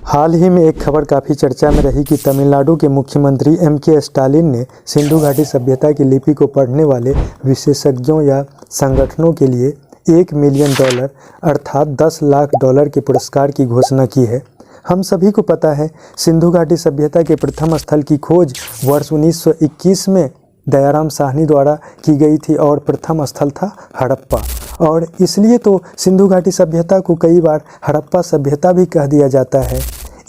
हाल ही में एक खबर काफ़ी चर्चा में रही कि तमिलनाडु के मुख्यमंत्री M.K. स्टालिन ने सिंधु घाटी सभ्यता की लिपि को पढ़ने वाले विशेषज्ञों या संगठनों के लिए $1 मिलियन अर्थात $10 लाख के पुरस्कार की घोषणा की है। हम सभी को पता है, सिंधु घाटी सभ्यता के प्रथम स्थल की खोज वर्ष 1921 में दयाराम साहनी द्वारा की गई थी और प्रथम स्थल था हड़प्पा। और इसलिए तो सिंधु घाटी सभ्यता को कई बार हड़प्पा सभ्यता भी कह दिया जाता है।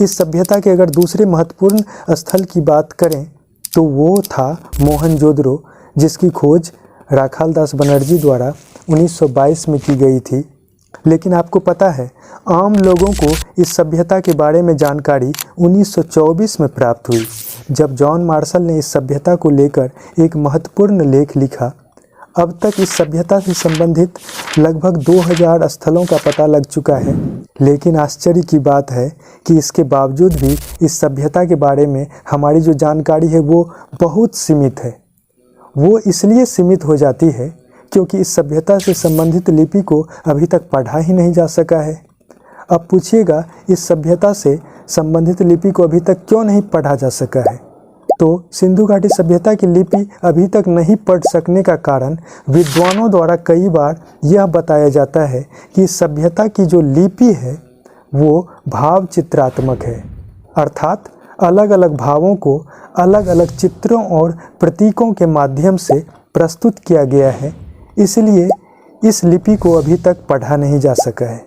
इस सभ्यता के अगर दूसरे महत्वपूर्ण स्थल की बात करें तो वो था मोहनजोदड़ो, जिसकी खोज राखालदास बनर्जी द्वारा 1922 में की गई थी। लेकिन आपको पता है, आम लोगों को इस सभ्यता के बारे में जानकारी 1924 में प्राप्त हुई, जब जॉन मार्शल ने इस सभ्यता को लेकर एक महत्वपूर्ण लेख लिखा। अब तक इस सभ्यता से संबंधित लगभग 2000 स्थलों का पता लग चुका है, लेकिन आश्चर्य की बात है कि इसके बावजूद भी इस सभ्यता के बारे में हमारी जो जानकारी है वो बहुत सीमित है। वो इसलिए सीमित हो जाती है क्योंकि इस सभ्यता से संबंधित लिपि को अभी तक पढ़ा ही नहीं जा सका है। अब पूछिएगा, इस सभ्यता से संबंधित लिपि को अभी तक क्यों नहीं पढ़ा जा सका है? तो सिंधु घाटी सभ्यता की लिपि अभी तक नहीं पढ़ सकने का कारण विद्वानों द्वारा कई बार यह बताया जाता है कि इस सभ्यता की जो लिपि है वो भाव चित्रात्मक है, अर्थात अलग अलग भावों को अलग अलग चित्रों और प्रतीकों के माध्यम से प्रस्तुत किया गया है। इसलिए इस लिपि को अभी तक पढ़ा नहीं जा सका है।